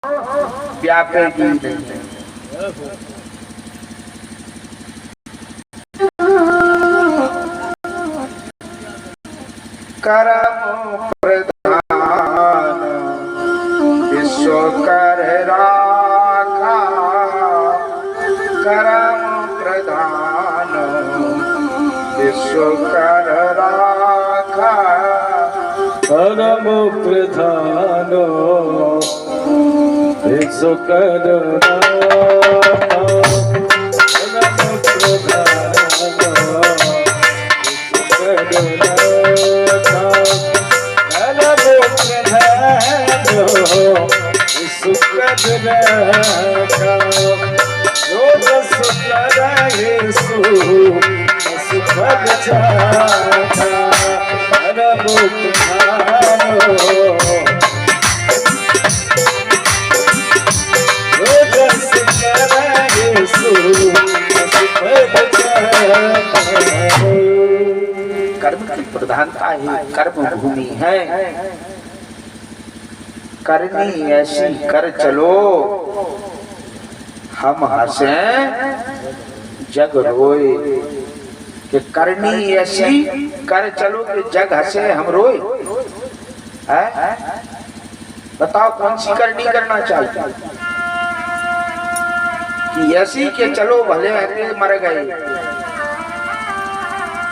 व्यापेगी नहीं। कर्म प्रधान विश्व कर राखा, कर्म प्रधान विश्व कर राखा, कर्म प्रधान विश्व कर राखा, कर्म प्रधान कर्म की प्रधानता ही कर्म भूमि है। करनी ऐसी कर चलो हम हंसे जग रोए, कि करनी ऐसी कर चलो कि जग हंसे हम रोए। बताओ कौन सी करनी करना चाहिए? कि ऐसी के चलो भले हरे मर गए,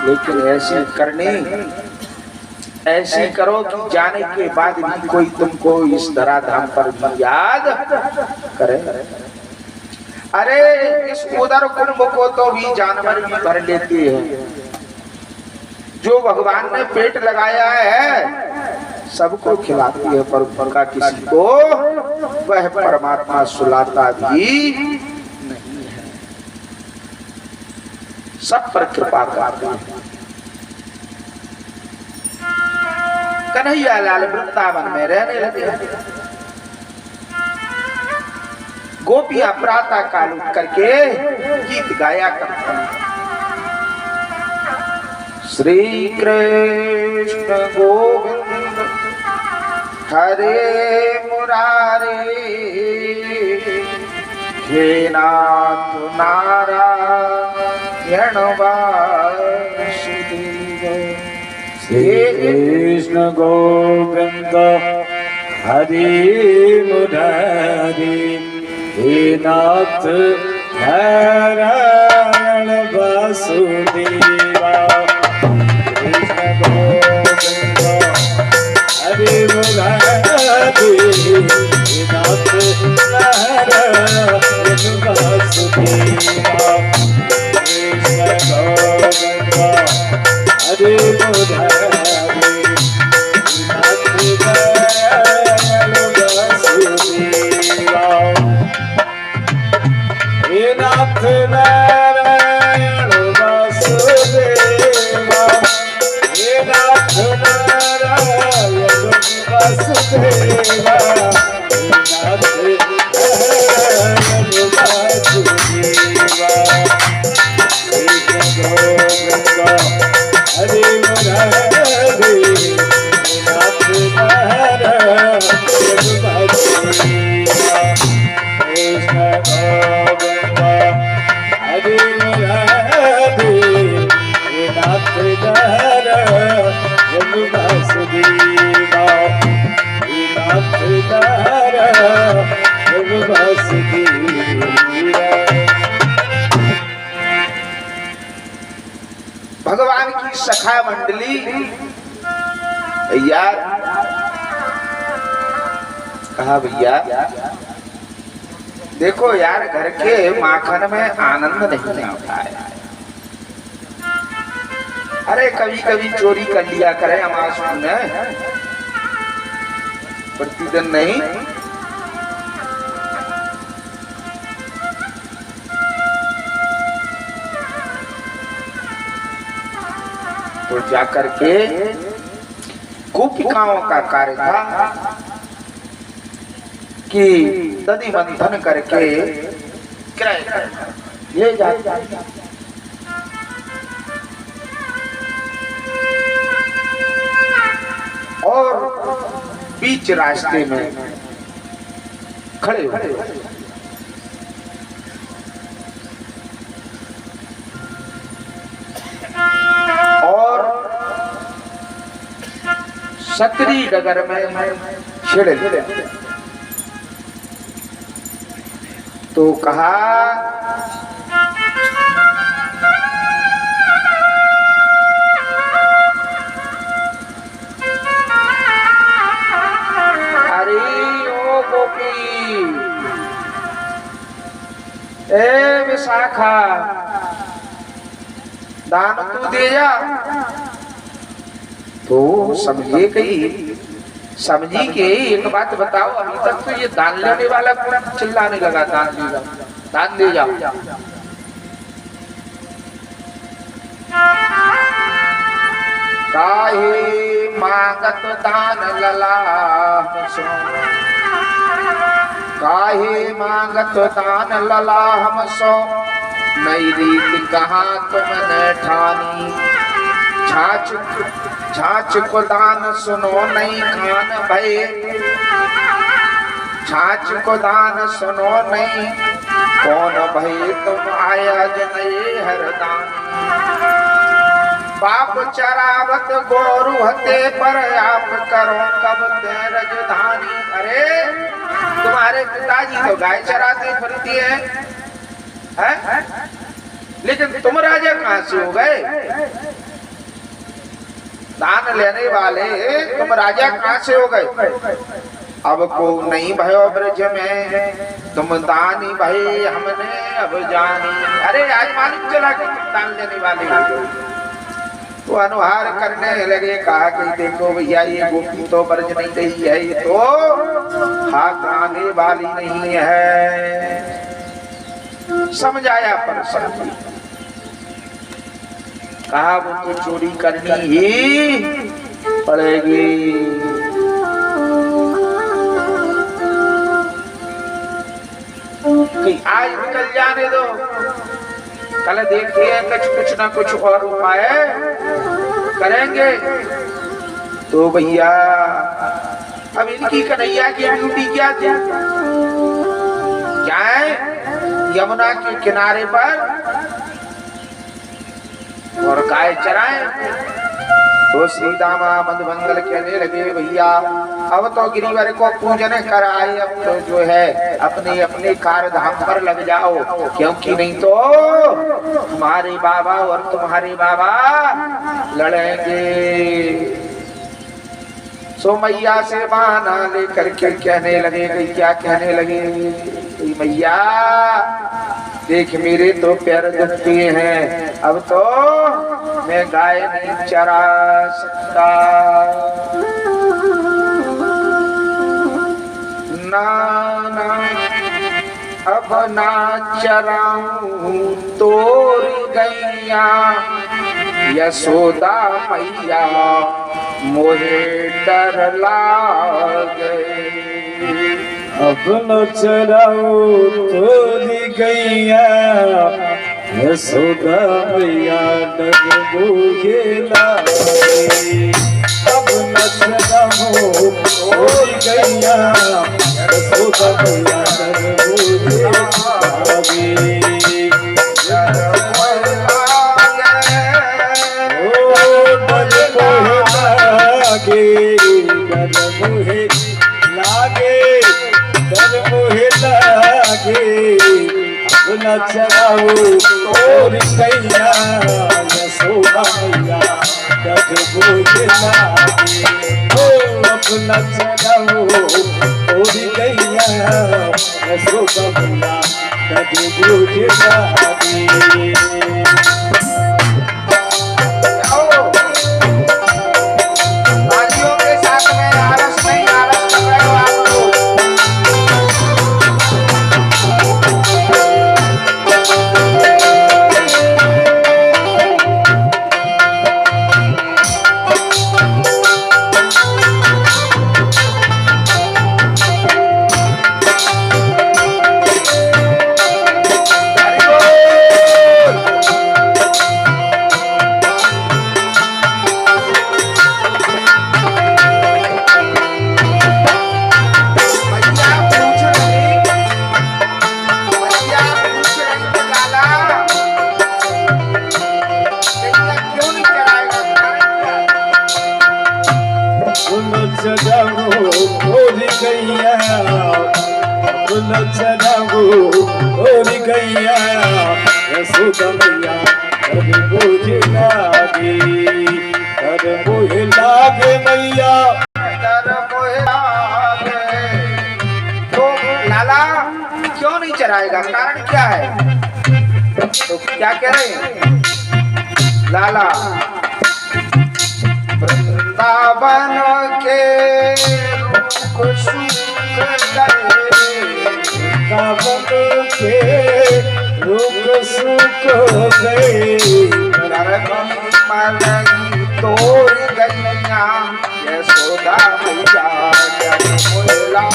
लेकिन ऐसी करनी ऐसी करो कि जाने के बाद भी कोई तुमको इस धराधाम पर भी याद करे। अरे इस उदर कुंभ को तो भी जानवर भी भर लेते हैं। जो भगवान ने पेट लगाया है सबको खिलाती है, पर उनका किसी को वह परमात्मा सुलाता भी नहीं है। सब पर कृपा करता है। कन्हैया लाल वृंदावन में रहने लगे। गोपियां प्रातः काल उठ करके गीत गाया करती। श्री कृष्ण गोविंद हरे मुरारे, हे नाथ नारायण वासुदेव। श्री कृष्ण गोविंद हरि मुरारी, हे नाथ नारायण वासुदेवा। कृष्ण गोविंद हरि मुरारी, हे नाथ नारायण वासुदेवा। कृष्ण गोविंद हरि मुरारी, हे नाथ नारायण वासुदेवा, हे नाथ नारायण वासुदेवा, हे नाथ नारायण वासुदेवा। कृष्ण गोविंद हरि मुरारी, हे नाथ नारायण वासुदेवा। कृष्ण गोविंद हरि मुरारी, हे नाथ नारायण वासुदेवा, हे नाथ नारायण वासुदेवा। भगवान की सखा मंडली यार कहा, भैया देखो यार घर के माखन में आनंद नहीं आता है। अरे कभी कभी चोरी कर लिया करे अमावस्या में, प्रतिदिन नहीं। तो जाकर के गोपिकाओं का कार्य था कि दधि मंथन करके ले जाते। और बीच रास्ते में खड़े हो। और क्षत्रिय डगर में छिड़े तो कहा अरे ओ गोपी, ए विशाखा, दान तू दे जा। तो समझे कही, समझी के एक बात बताओ, अभी तक तो ये दान लेने वाला पूरा चिल्लाने लगा, दान दे जाओ, दान दे जाओ। काहे मांगत दान लला सो, काहे मांगत दान लला हम सो, नई रीत कहाँ तुमने ठानी। छाछ छाछ को दान सुनो नहीं खान भय, छाछ को दान सुनो नहीं कौन भय, तुम आया जने हरदान। बाप चरावत गोरु हते पर आप करो कब ते रजधानी। अरे तुम्हारे पिताजी तो गाय चराते फिरती है? लेकिन तुम राजा कहाँ से हो गए? दान लेने वाले तुम राजा कहाँ से हो गए? अब को नहीं भयो ब्रज में, तुम दानी भाई हमने अब जानी। अरे आज मालूम चला कि तुम दान लेने वाले हो। तो अनुहार करने लगे, कहा कि देखो भैया ये गोपी तो ब्रज नहीं गई है, ये तो हाथ आने वाली नहीं है। समझाया पर समझी, कहा वो तो चोरी करनी ही पड़ेगी। कि आज निकल जाने दो, कल देखिए कुछ ना कुछ और उपाय करेंगे। तो भैया अब इनकी कन्हैया की ड्यूटी क्या थी? क्या है? यमुना के किनारे पर और गाय चराए। तो सीतामा मधुमंगल कहने लगे, भैया अब तो गिरिवर को पूजन कराए, अब तो जो है अपने अपने कार्य धाम पर लग जाओ, क्योंकि नहीं तो तुम्हारे बाबा और तुम्हारे बाबा लड़ेंगे। सो मैया से बहाना लेकर के कहने लगे, क्या कहने लगे? मैया देख मेरे तो पैर दुखते हैं, अब तो मैं गाय नहीं चरा सकता। ना ना अब ना चराऊं तोर गैया, यशोदा मैया मोहे डर लागे। अब न चराओ तोरी गैया, यशोदा मैया डर मुझे लागे। अब न चराओ तोरी गैया, यशोदा मैया डर मुझे लागे। ओ डर मुझे लागे, डर मुझे लागे। अब न चराओ तोरी गैया, यशोदा मैया डर मुझे लागे। अब न चराओ तोरी गैया, यशोदा मैया डर मुझे लागे। चरावो और गैया यशोदा मैया कर मुझे लागे मैया तो लाला क्यों नहीं चराएगा, कारण क्या है? तो क्या कह रहे हैं लाला? वृंदावन के रुख सुख गए, वृंदावन के रुख सुख गए, तोड़ गैया यशोदा मैया बोला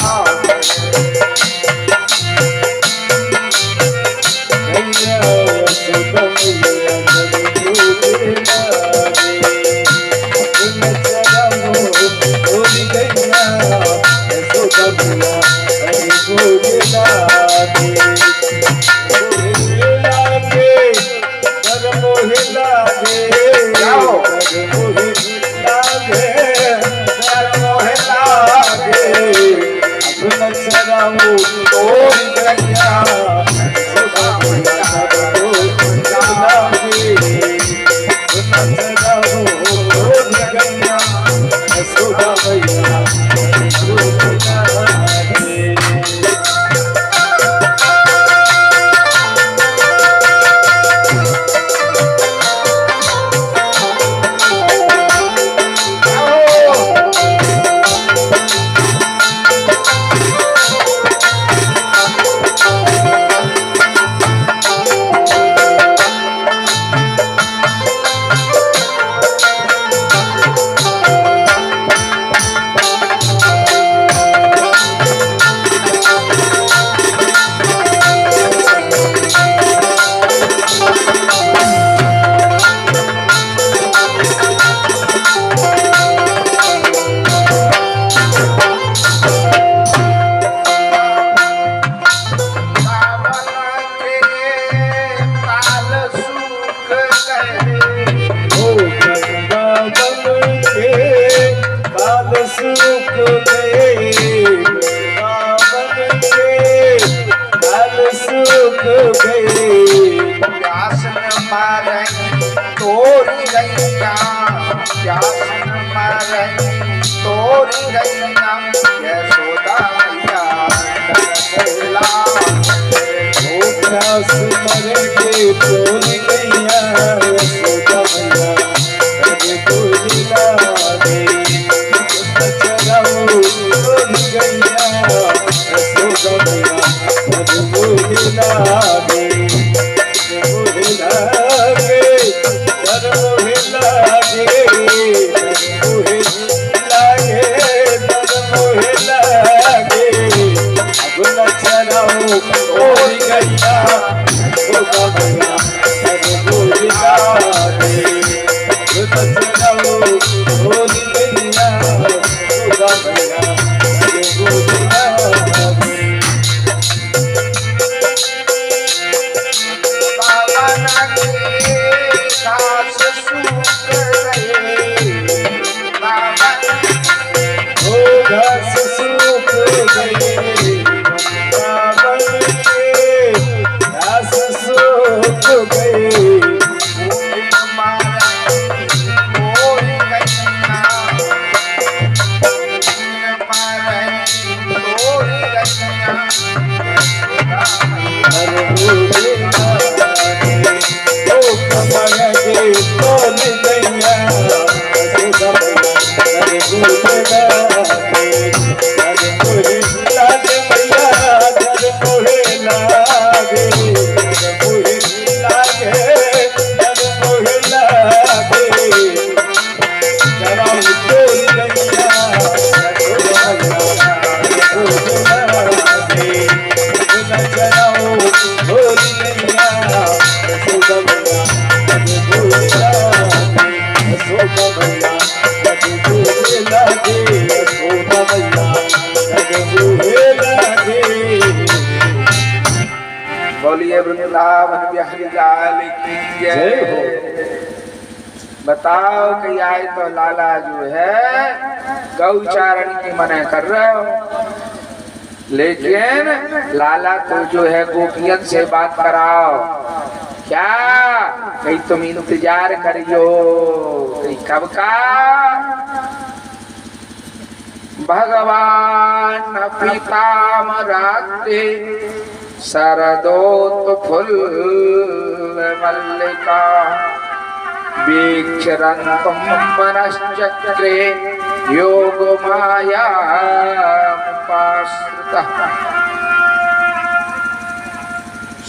तोरी गैया यशोदा मैया बोला बोलिए वृंदावन बिहारी लाल की जय हो। बताओ कि आए तो लाला जो है गौचारण की मना कर रहे हो, लेकिन लाला तो जो है गोपियन से बात कराओ। क्या कहीं तुम इंतजार करियो, कहीं कब का भगवान पीताम्बराते शरदोत फुल मल्लिका वीक्षरन्तं मनश्चक्रे योग माया उपाश्रितः।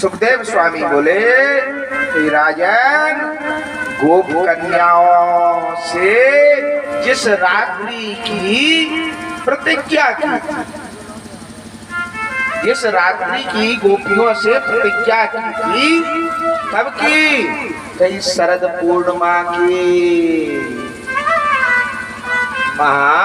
सुखदेव स्वामी बोले राजन, गोप कन्याओं से जिस रात्रि की प्रतिज्ञा की थी, जिस रात्रि की गोपियों से प्रतिज्ञा की थी, कब की? कहीं शरद पूर्णिमा की। महा